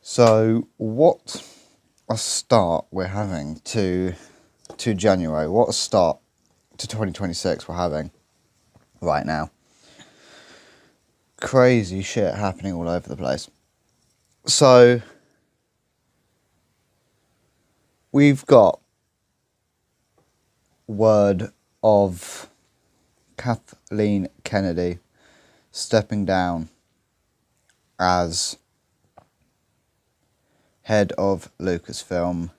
So what a start we're having to January. What a start to 2026 we're having right now. Crazy shit happening all over the place. So we've got word of Kathleen Kennedy stepping down as head of Lucasfilm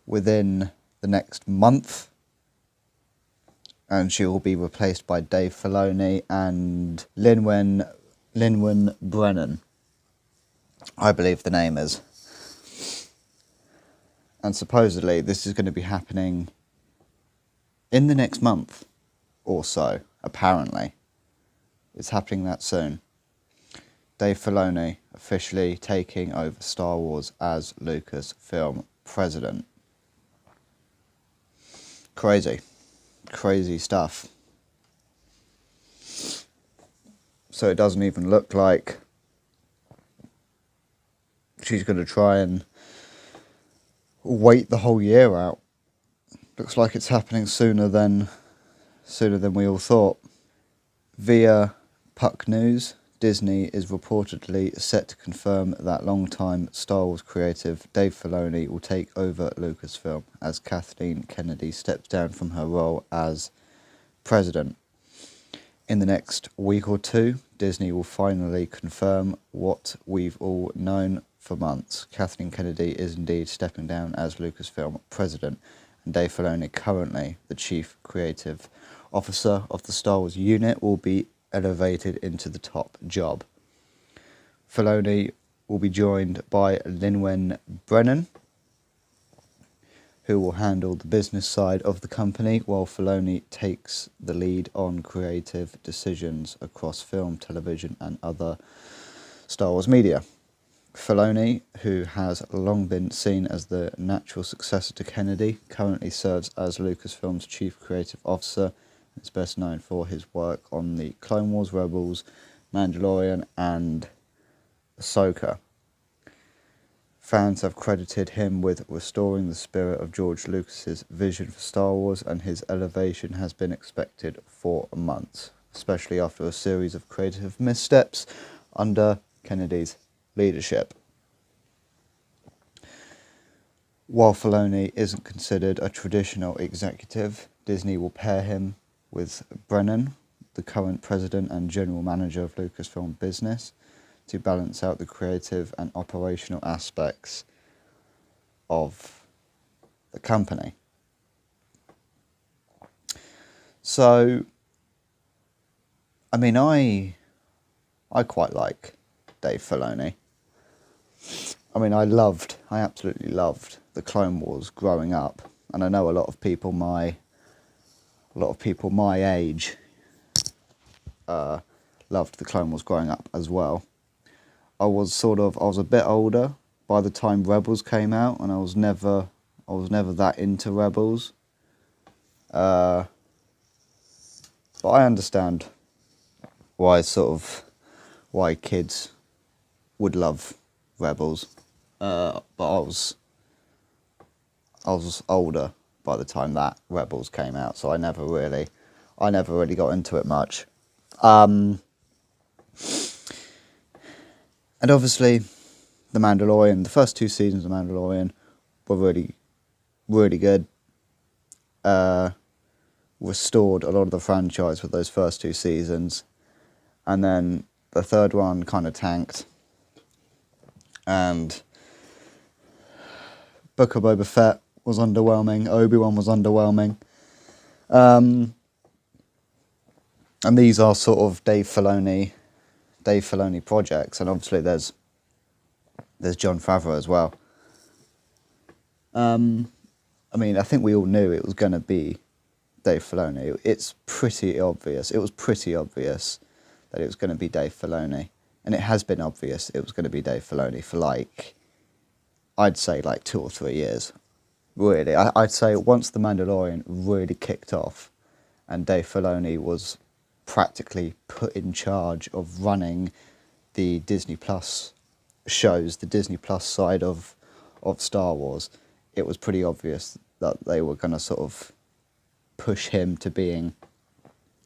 within the next month, and she will be replaced by Dave Filoni and Lynwen Brennan, I believe the name is. And supposedly this is going to be happening in the next month or so, apparently. It's happening that soon. Dave Filoni officially taking over Star Wars as Lucasfilm president. Crazy stuff. So it doesn't even look like she's going to try and wait the whole year out. Looks like it's happening sooner than we all thought. Via Puck News, Disney is reportedly set to confirm that longtime Star Wars creative Dave Filoni will take over Lucasfilm as Kathleen Kennedy steps down from her role as president. In the next week or two, Disney will finally confirm what we've all known for months. Kathleen Kennedy is indeed stepping down as Lucasfilm president, and Dave Filoni, currently the chief creative officer of the Star Wars unit, will be elevated into the top job. Filoni will be joined by Lynwen Brennan, who will handle the business side of the company, while Filoni takes the lead on creative decisions across film, television and other Star Wars media. Filoni, who has long been seen as the natural successor to Kennedy, currently serves as Lucasfilm's chief creative officer. It's best known for his work on the Clone Wars, Rebels, Mandalorian and Ahsoka. Fans have credited him with restoring the spirit of George Lucas's vision for Star Wars, and his elevation has been expected for months, especially after a series of creative missteps under Kennedy's leadership. While Filoni isn't considered a traditional executive, Disney will pair him with Brennan, the current president and general manager of Lucasfilm Business, to balance out the creative and operational aspects of the company. So, I mean, I quite like Dave Filoni. I mean, I absolutely loved the Clone Wars growing up, and I know a lot of people my age loved the Clone Wars growing up as well. I was a bit older by the time Rebels came out, and I was never that into Rebels. But I understand why kids would love Rebels. But I was older by the time that Rebels came out, so I never really got into it much. And obviously, The Mandalorian, the first two seasons of Mandalorian were really, really good. Restored a lot of the franchise with those first two seasons. And then the third one kind of tanked. And Book of Boba Fett was underwhelming. Obi-Wan was underwhelming. And these are sort of Dave Filoni projects, and obviously there's Jon Favreau as well. I mean, I think we all knew it was going to be Dave Filoni. It's pretty obvious. It was pretty obvious that it was going to be Dave Filoni, and it has been obvious it was going to be Dave Filoni for I'd say 2 or 3 years. Really, I'd say once The Mandalorian really kicked off, and Dave Filoni was practically put in charge of running the Disney Plus shows, the Disney Plus side of Star Wars, it was pretty obvious that they were going to sort of push him to being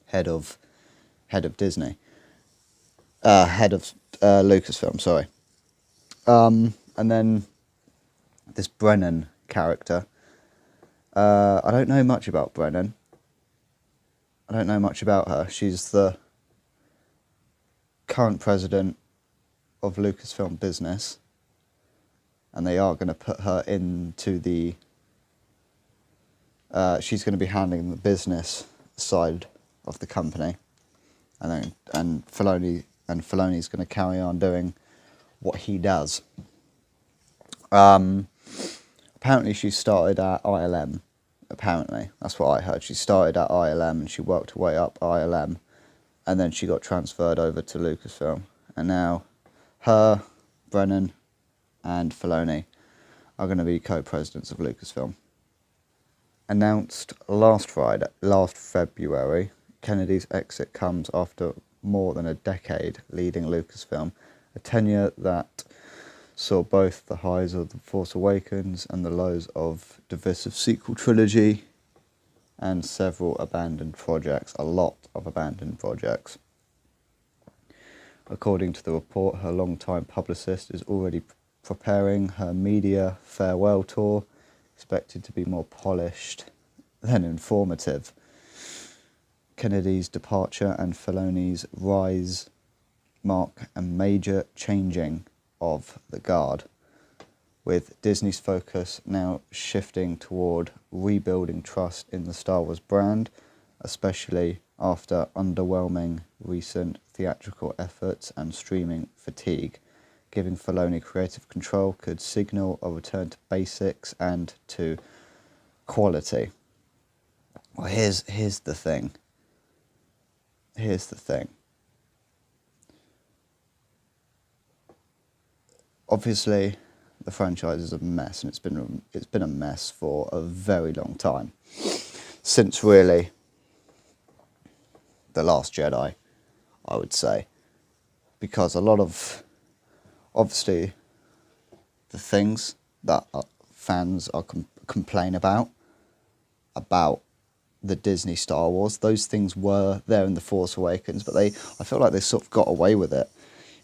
head of Disney, head of Lucasfilm. Sorry, and then this Brennan character. I don't know much about Brennan. I don't know much about her. She's the current president of Lucasfilm Business, and they are going to put her into the... she's going to be handling the business side of the company, and Filoni's going to carry on doing what he does. Apparently she started at ILM. Apparently, that's what I heard. She started at ILM and she worked her way up ILM, and then she got transferred over to Lucasfilm. And now her, Brennan, and Filoni are going to be co-presidents of Lucasfilm. Announced last February, Kennedy's exit comes after more than a decade leading Lucasfilm, a tenure that saw both the highs of The Force Awakens and the lows of divisive sequel trilogy, and several abandoned projects, a lot of abandoned projects. According to the report, her longtime publicist is already preparing her media farewell tour, expected to be more polished than informative. Kennedy's departure and Filoni's rise mark a major changing of the guard, with Disney's focus now shifting toward rebuilding trust in the Star Wars brand, especially after underwhelming recent theatrical efforts and streaming fatigue. Giving Filoni creative control could signal a return to basics and to quality. Well, here's the thing. Here's the thing. Obviously, the franchise is a mess, and it's been a mess for a very long time, since really The Last Jedi, I would say, because a lot of, obviously, the things that fans are complain about the Disney Star Wars, those things were there in The Force Awakens, but I feel like they sort of got away with it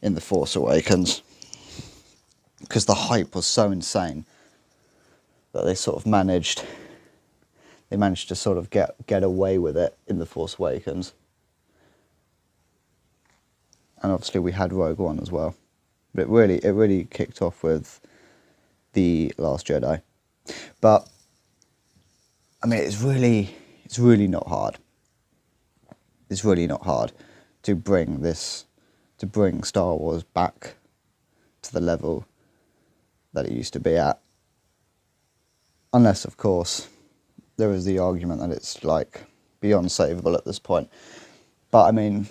in The Force Awakens, because the hype was so insane that they sort of managed to sort of get away with it in The Force Awakens. And obviously we had Rogue One as well. But it really kicked off with The Last Jedi. But I mean, it's really not hard. It's really not hard to bring Star Wars back to the level that it used to be at. Unless, of course, there is the argument that it's like beyond savable at this point. But I mean,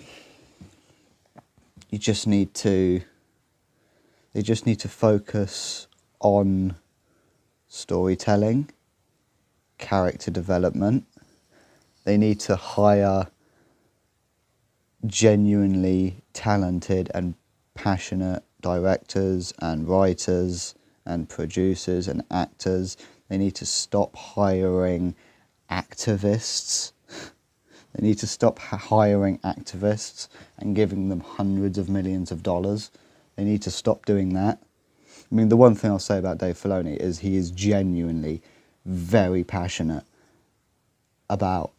they just need to focus on storytelling, character development. They need to hire genuinely talented and passionate directors and writers and producers and actors. They need to stop hiring activists. They need to stop hiring activists and giving them hundreds of millions of dollars. They need to stop doing that. I mean, the one thing I'll say about Dave Filoni is he is genuinely very passionate about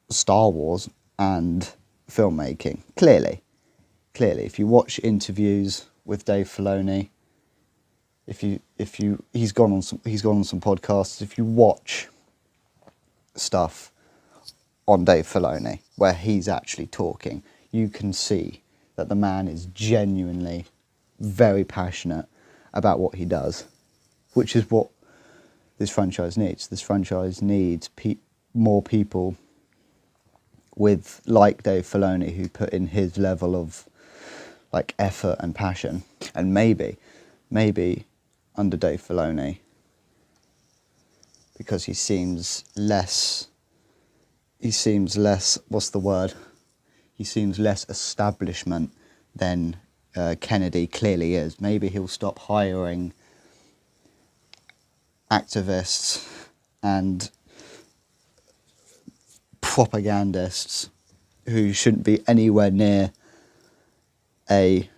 Star Wars and filmmaking. Clearly, if you watch interviews with Dave Filoni, he's gone on some podcasts. If you watch stuff on Dave Filoni where he's actually talking, you can see that the man is genuinely very passionate about what he does, which is what this franchise needs. This franchise needs more people like Dave Filoni, who put in his level of like effort and passion. And maybe under Dave Filoni, because he seems less, what's the word? He seems less establishment than Kennedy clearly is. Maybe he'll stop hiring activists and propagandists who shouldn't be anywhere near a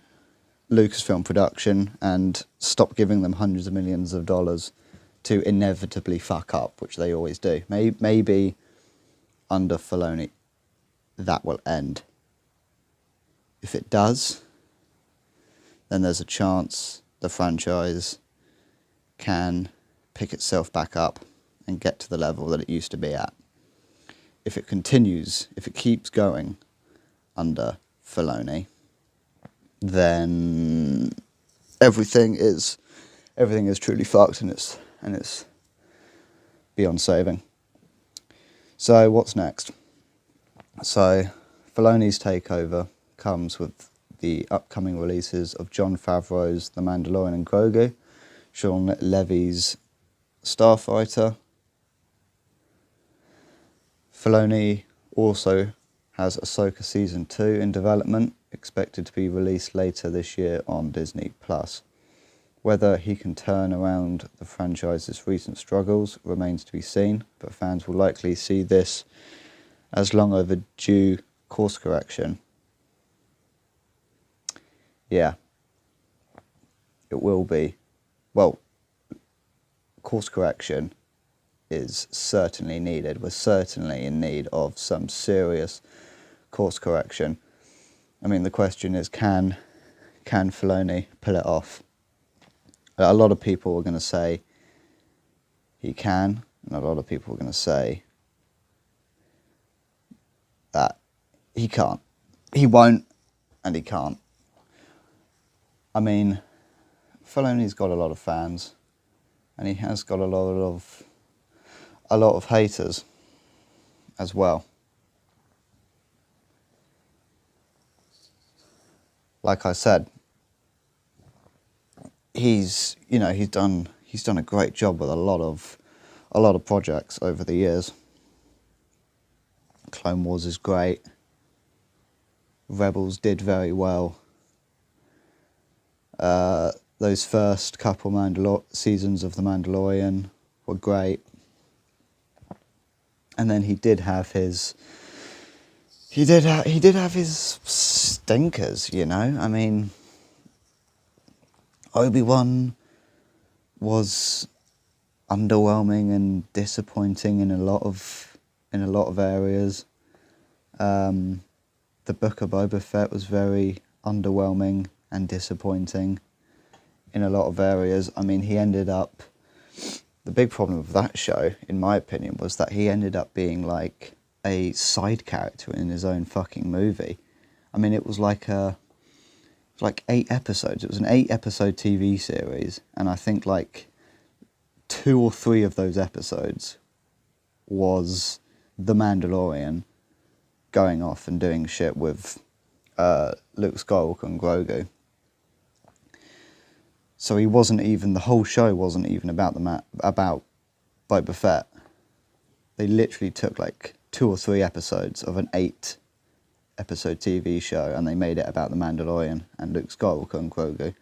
Lucasfilm production and stop giving them hundreds of millions of dollars to inevitably fuck up, which they always do. Maybe under Filoni that will end. If it does, then there's a chance the franchise can pick itself back up and get to the level that it used to be at. If it continues, if it keeps going under Filoni, then everything is truly fucked, and it's beyond saving. So what's next? So Filoni's takeover comes with the upcoming releases of Jon Favreau's The Mandalorian and Grogu, Sean Levy's Starfighter. Filoni also has Ahsoka Season 2 in development, expected to be released later this year on Disney+. Whether he can turn around the franchise's recent struggles remains to be seen, but fans will likely see this as long overdue course correction. Yeah, it will be. Well, course correction is certainly needed. We're certainly in need of some serious course correction. I mean, the question is, can Filoni pull it off? A lot of people are going to say he can, and a lot of people are going to say that he can't. He won't, and he can't. I mean, Filoni's got a lot of fans, and he has got a lot of haters as well. Like I said, he's done a great job with a lot of projects over the years. Clone Wars is great. Rebels did very well. Those first couple seasons of The Mandalorian were great. And then he did have his stinkers, you know. I mean, Obi-Wan was underwhelming and disappointing in a lot of areas. The Book of Boba Fett was very underwhelming and disappointing in a lot of areas. I mean, the big problem with that show, in my opinion, was that he ended up being like a side character in his own fucking movie. I mean, it was like 8 episodes. It was an 8-episode TV series, and I think like 2 or 3 of those episodes was The Mandalorian going off and doing shit with Luke Skywalker and Grogu. So the whole show wasn't even about about Boba Fett. They literally took like 2 or 3 episodes of an 8-episode TV show and they made it about the Mandalorian and Luke Skywalker and Grogu,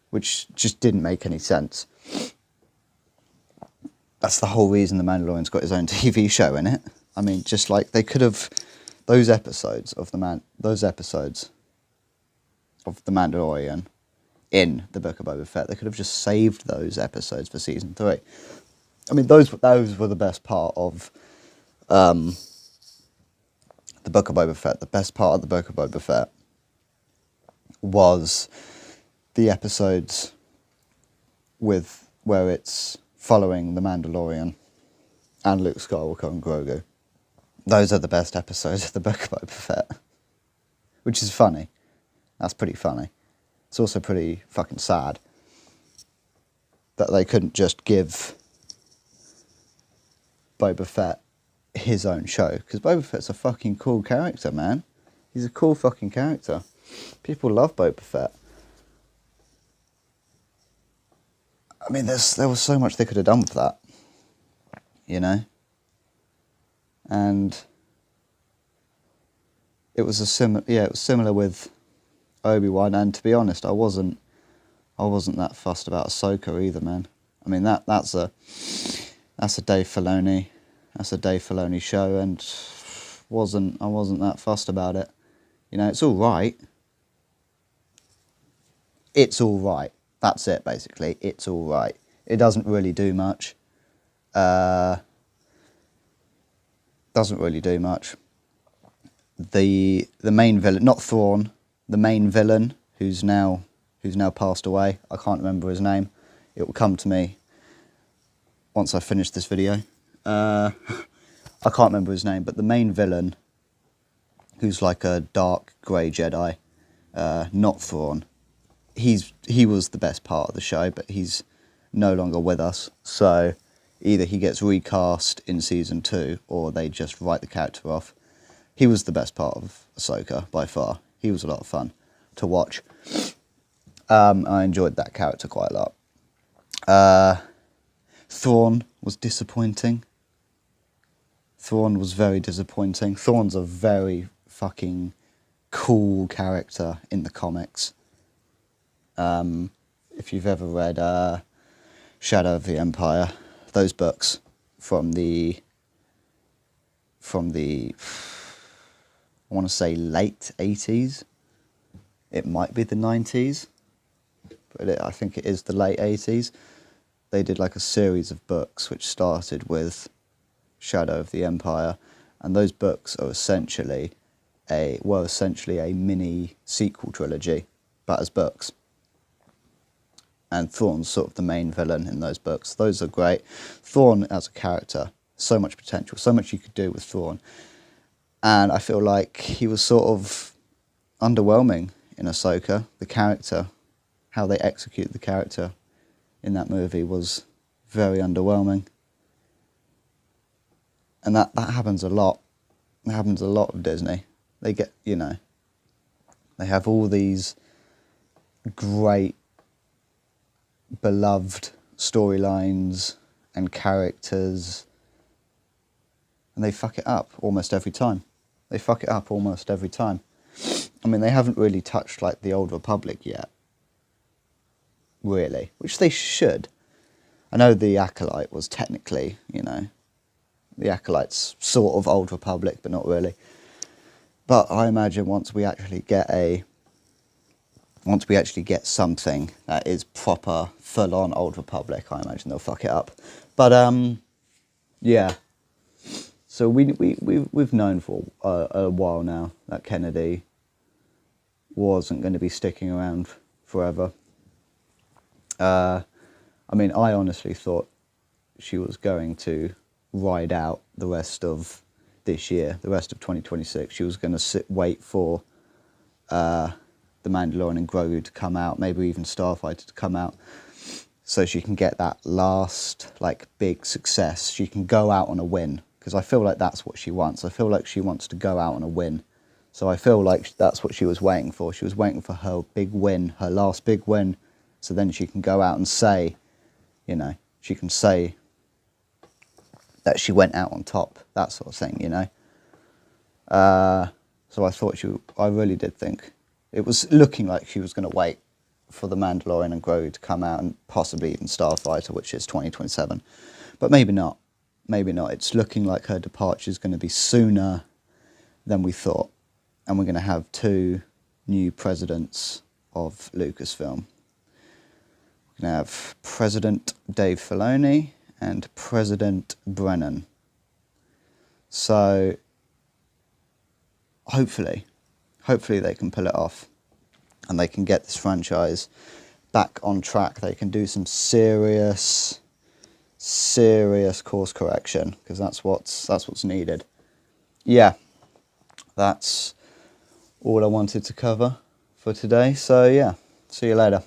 which just didn't make any sense. That's the whole reason the Mandalorian's got his own TV show in it. I mean, just like they could have those episodes of the Mandalorian in the Book of Boba Fett, they could have just saved those episodes for season 3. I mean, those were the best part of the Book of Boba Fett. The best part of the Book of Boba Fett was the episodes where it's following the Mandalorian and Luke Skywalker and Grogu. Those are the best episodes of the Book of Boba Fett, which is funny. That's pretty funny. It's also pretty fucking sad that they couldn't just give Boba Fett his own show, because Boba Fett's a fucking cool character, man. He's a cool fucking character. People love Boba Fett. I mean, there was so much they could have done with that, you know? And it was it was similar with Obi-Wan, and to be honest, I wasn't that fussed about Ahsoka either, man. I mean that's a Dave Filoni, show, and I wasn't that fussed about it. You know, it's all right. It's all right. That's it, basically. It's all right. It doesn't really do much. Doesn't really do much. The main villain, not Thrawn, the main villain, who's now passed away. I can't remember his name. It will come to me once I finish this video. I can't remember his name, but the main villain, who's like a dark grey Jedi, not Thrawn. He was the best part of the show, but he's no longer with us. So either he gets recast in season 2, or they just write the character off. He was the best part of Ahsoka by far. He was a lot of fun to watch. I enjoyed that character quite a lot. Thrawn was disappointing. Thrawn was very disappointing. Thrawn's a very fucking cool character in the comics. If you've ever read Shadow of the Empire, those books from the I want to say late 80s. It might be the 90s, but I think it is the late 80s. They did like a series of books which started with Shadow of the Empire, and those books are essentially a mini sequel trilogy, but as books. And Thrawn's sort of the main villain in those books. Those are great. Thrawn as a character, so much potential, so much you could do with Thrawn. And I feel like he was sort of underwhelming in Ahsoka. The character, how they execute the character in that movie was very underwhelming. And that happens a lot. It happens a lot with Disney. They get, they have all these great, beloved storylines and characters, and they fuck it up almost every time. I mean, they haven't really touched like the Old Republic yet, really, which they should. I know the Acolyte was technically, the Acolyte's sort of Old Republic, but not really. But I imagine once we actually get something that is proper, full-on Old Republic, I imagine they'll fuck it up. But yeah. So we've known for a while now that Kennedy wasn't going to be sticking around forever. I mean, I honestly thought she was going to ride out the rest of this year, the rest of 2026. She was going to wait for The Mandalorian and Grogu to come out, maybe even Starfighter to come out, so she can get that last, like, big success. She can go out on a win, because I feel like that's what she wants. I feel like she wants to go out on a win. So I feel like that's what she was waiting for. She was waiting for her big win, her last big win, so then she can go out and say, she can say that she went out on top, that sort of thing, So I really did think it was looking like she was going to wait for The Mandalorian and Grogu to come out, and possibly even Starfighter, which is 2027. But maybe not. Maybe not. It's looking like her departure is going to be sooner than we thought. And we're going to have 2 new presidents of Lucasfilm. We're going to have President Dave Filoni and President Brennan. So hopefully they can pull it off, and they can get this franchise back on track. They can do some serious course correction, because that's what's needed. Yeah, that's all I wanted to cover for today. So yeah, see you later.